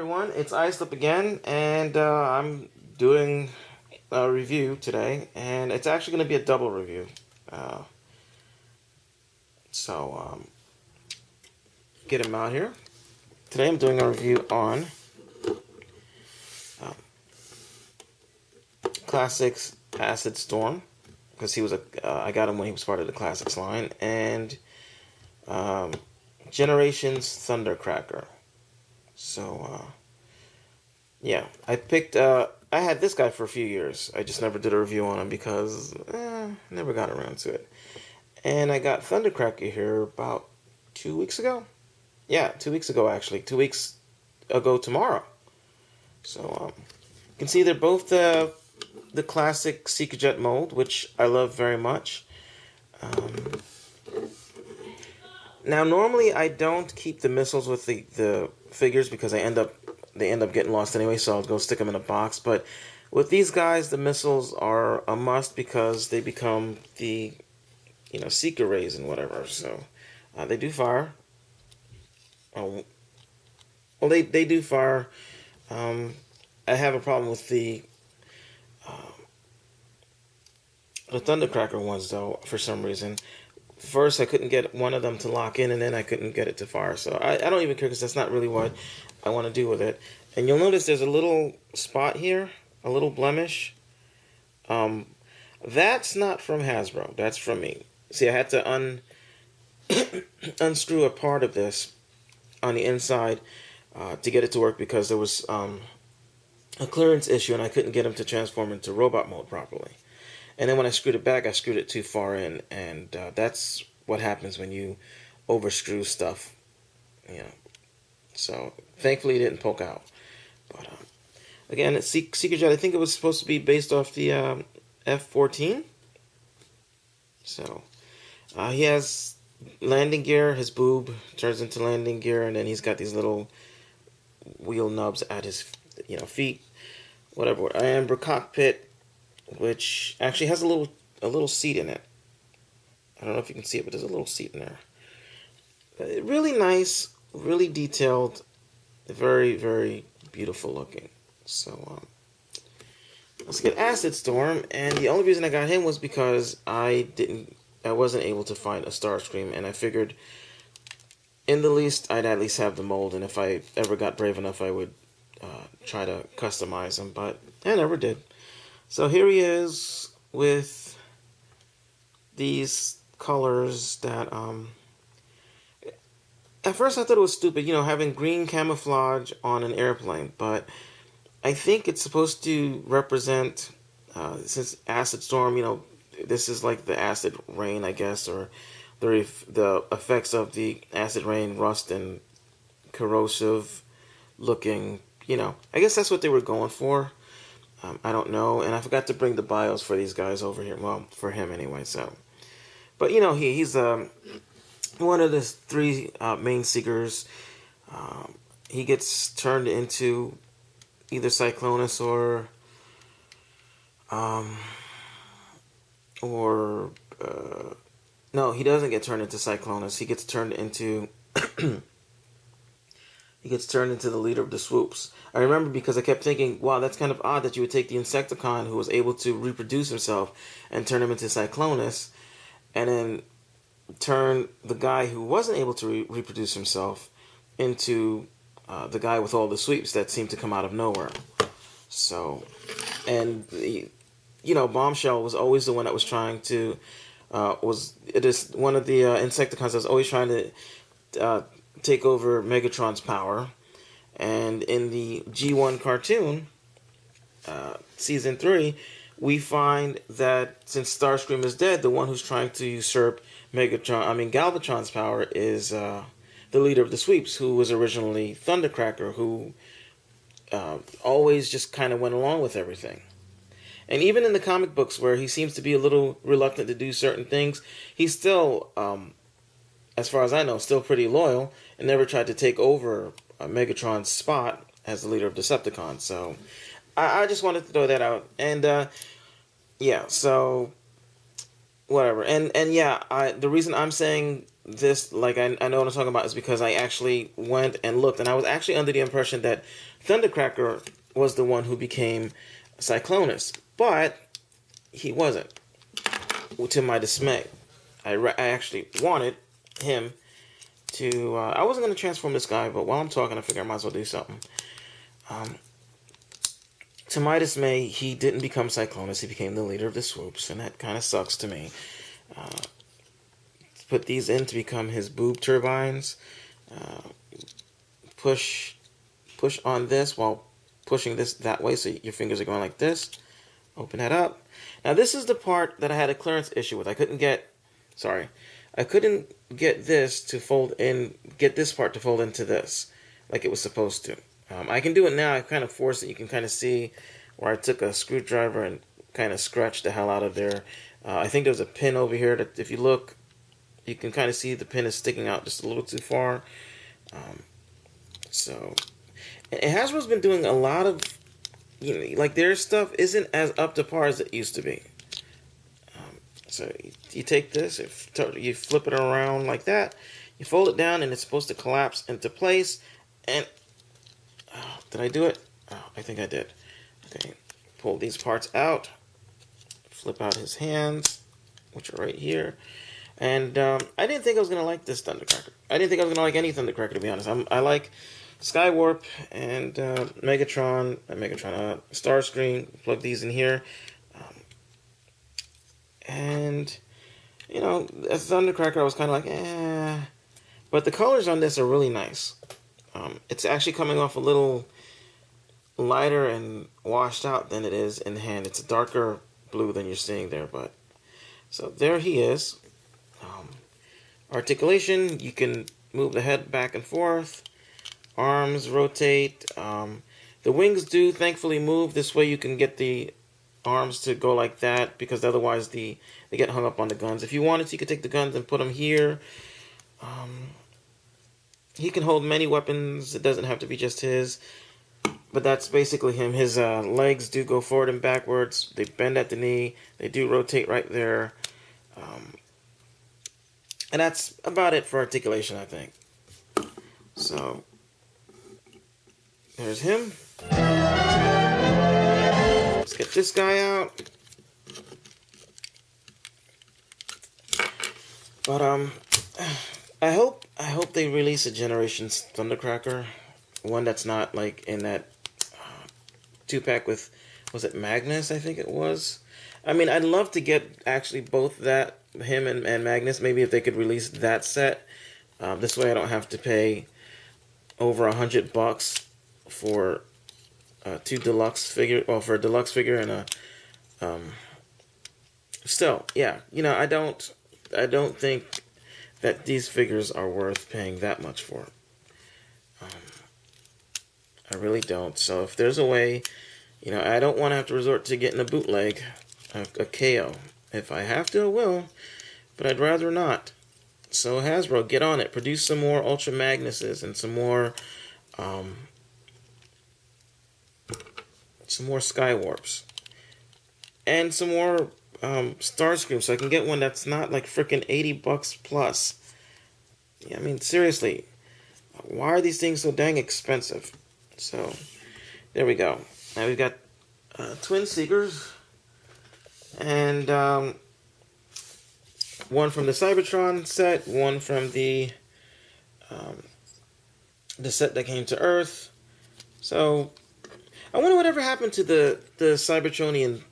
everyone, it's Islip again, and I'm doing a review today, and it's actually going to be a double review. Uh, so, get him out here. Today I'm doing a review on um, Classics Acidstorm, because I got him when he was part of the Classics line, and um, Generations Thundercracker. So, yeah, I had this guy for a few years. I just never did a review on him because never got around to it. And I got Thundercracker here about 2 weeks ago. Yeah, 2 weeks ago actually. 2 weeks ago tomorrow. So you can see they're both the classic Seeker Jet mold, which I love very much. Now normally I don't keep the missiles with the figures because they end up getting lost anyway, so I'll go stick them in a box. But with these guys, the missiles are a must because they become the Seeker rays and whatever. So they do fire. Oh, well, they do fire. I have a problem with the Thundercracker ones though, for some reason. First, I couldn't get one of them to lock in, and then I couldn't get it to fire. So I don't even care because that's not really what I want to do with it. And you'll notice there's a little spot here, a little blemish. That's not from Hasbro. That's from me. See, I had to unscrew a part of this on the inside to get it to work because there was a clearance issue, and I couldn't get him to transform into robot mode properly. And then when I screwed it back, I screwed it too far in, and that's what happens when you overscrew stuff, So thankfully it didn't poke out. But again, it's Seeker Jet. I think it was supposed to be based off the F-14. So he has landing gear. His boob turns into landing gear, and then he's got these little wheel nubs at his feet. Whatever. Amber cockpit, which actually has a little seat in it. I don't know if you can see it, but there's a little seat in there. Really nice, really detailed, very, very beautiful looking. So let's get Acidstorm, and the only reason I got him was because I wasn't able to find a Starscream, and I figured in the least I'd at least have the mold, and if I ever got brave enough I would try to customize him, but I never did. So here he is with these colors that, at first I thought it was stupid, having green camouflage on an airplane, but I think it's supposed to represent, since Acid Storm, this is like the acid rain, I guess, or the effects of the acid rain, rust and corrosive looking, I guess that's what they were going for. I don't know, and I forgot to bring the bios for these guys over here. Well, for him anyway. So, but he's one of the three main Seekers. He gets turned into either Cyclonus or no, he doesn't get turned into Cyclonus. He gets turned into the leader of the swoops. I remember because I kept thinking, wow, that's kind of odd that you would take the Insecticon who was able to reproduce himself and turn him into Cyclonus, and then turn the guy who wasn't able to reproduce himself into the guy with all the sweeps that seemed to come out of nowhere. So, and Bombshell was always the one that was trying to, it is one of the Insecticons that was always trying to take over Megatron's power. And in the G1 cartoon, season 3, we find that since Starscream is dead, the one who's trying to usurp Galvatron's power is the leader of the sweeps, who was originally Thundercracker, who always just kind of went along with everything. And even in the comic books, where he seems to be a little reluctant to do certain things, he's still, as far as I know, still pretty loyal and never tried to take over Megatron's spot as the leader of Decepticons. So I just wanted to throw that out. And yeah, so whatever. And yeah, the reason I'm saying this, like, I know what I'm talking about is because I actually went and looked, and I was actually under the impression that Thundercracker was the one who became Cyclonus, but he wasn't, to my dismay. I actually wanted him to, I wasn't going to transform this guy, but while I'm talking, I figure I might as well do something. To my dismay, he didn't become Cyclonus, he became the leader of the swoops, and that kind of sucks to me. Put these in to become his boob turbines. Push on this while pushing this that way, so your fingers are going like this. Open that up. Now this is the part that I had a clearance issue with. I couldn't get this to fold in, get this part to fold into this like it was supposed to. I can do it now. I kind of forced it. You can kind of see where I took a screwdriver and kind of scratched the hell out of there. I think there's a pin over here that if you look, you can kind of see the pin is sticking out just a little too far. So, and Hasbro's been doing a lot of, like their stuff isn't as up to par as it used to be. So you take this, you flip it around like that, you fold it down, and it's supposed to collapse into place. And did I do it? Oh, I think I did. Okay, pull these parts out, flip out his hands, which are right here. And I didn't think I was going to like this Thundercracker. I didn't think I was going to like any Thundercracker, to be honest. I like Skywarp and Megatron, Starscream. Plug these in here. And, as Thundercracker, I was kind of like, eh. But the colors on this are really nice. It's actually coming off a little lighter and washed out than it is in hand. It's a darker blue than you're seeing there. But so there he is. Articulation, you can move the head back and forth. Arms rotate. The wings do thankfully move. This way you can get the arms to go like that, because otherwise they get hung up on the guns. If you wanted to, you could take the guns and put them here. He can hold many weapons. It doesn't have to be just his. But that's basically him. His legs do go forward and backwards. They bend at the knee. They do rotate right there. And that's about it for articulation, I think. So, there's him. Let's get this guy out. But I hope they release a Generations Thundercracker, one that's not like in that 2-pack with, was it Magnus? I think it was. I mean, I'd love to get actually both that, him and Magnus. Maybe if they could release that set, this way I don't have to pay over $100 for two deluxe figure, or for a deluxe figure and a still, yeah, I don't think that these figures are worth paying that much for. I really don't. So if there's a way, I don't want to have to resort to getting a bootleg, a KO. If I have to, I will, but I'd rather not. So Hasbro, get on it. Produce some more Ultra Magnuses and some more Skywarps. And some more Starscream, so I can get one that's not like freaking $80 plus. Yeah, I mean, seriously, why are these things so dang expensive? So, there we go. Now we've got Twin Seekers, and one from the Cybertron set, one from the set that came to Earth. So, I wonder whatever happened to the Cybertronian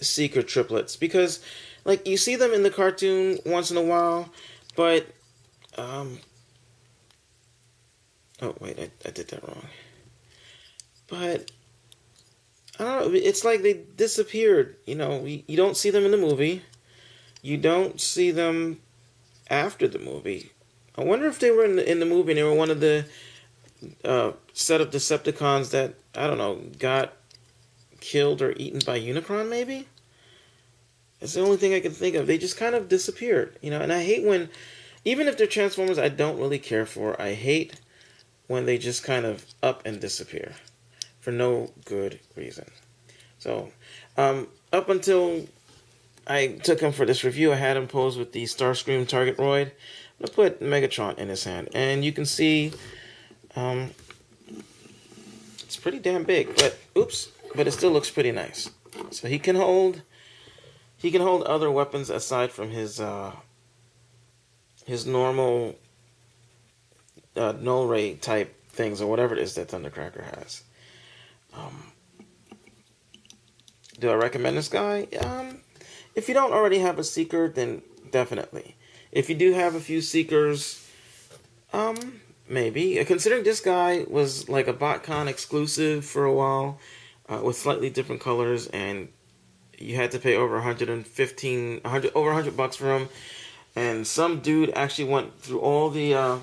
Seeker triplets, because like you see them in the cartoon once in a while, but oh wait, I did that wrong. But I don't know, it's like they disappeared. You don't see them in the movie. You don't see them after the movie. I wonder if they were in the movie and they were one of the set of Decepticons that, I don't know, got killed or eaten by Unicron, maybe? It's the only thing I can think of. They just kind of disappeared, and I hate when, even if they're Transformers I don't really care for, I hate when they just kind of up and disappear for no good reason. So, up until I took him for this review. I had him pose with the Starscream Target Roid. I'm gonna put Megatron in his hand, and you can see it's pretty damn big. But oops, but it still looks pretty nice. So he can hold other weapons aside from his normal null ray type things, or whatever it is that Thundercracker has. Do I recommend this guy? If you don't already have a Seeker, then definitely. If you do have a few Seekers, maybe. Considering this guy was like a BotCon exclusive for a while, with slightly different colors, and you had to pay over $100 for him, and some dude actually went through all the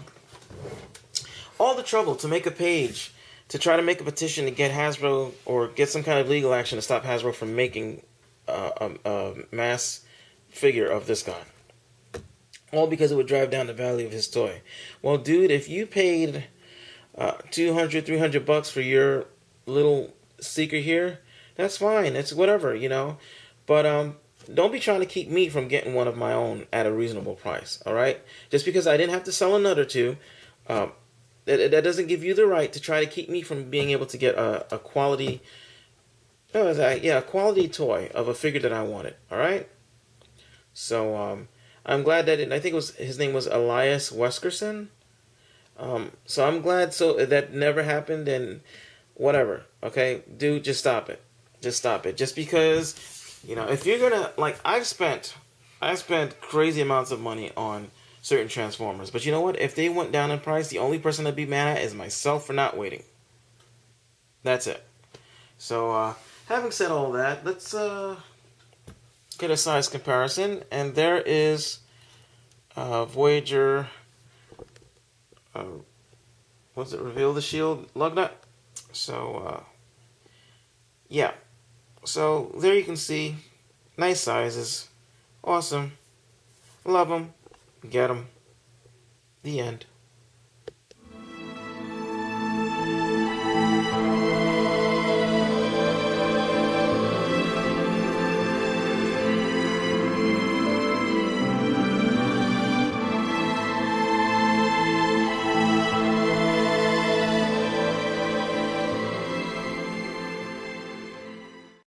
trouble to make a page to try to make a petition to get Hasbro or get some kind of legal action to stop Hasbro from making a mass figure of this guy. All because it would drive down the value of his toy. Well, dude, if you paid $200-$300 for your little Seeker here, that's fine. It's whatever, you know. But don't be trying to keep me from getting one of my own at a reasonable price, all right? Just because I didn't have to sell another two, that doesn't give you the right to try to keep me from being able to get a quality, a quality toy of a figure that I wanted, all right? So I'm glad that I think his name was Elias Weskerson. So I'm glad that never happened, and whatever, okay? Dude, just stop it. Just stop it. Just because, you know, if you're gonna, like, I've spent crazy amounts of money on certain Transformers, but you know what? If they went down in price, the only person I'd be mad at is myself for not waiting. That's it. So, having said all that, let's get a size comparison, and there is Voyager. Was it Reveal the Shield Lugnut? So, yeah. So, there you can see. Nice sizes. Awesome. Love them. Get them. The end.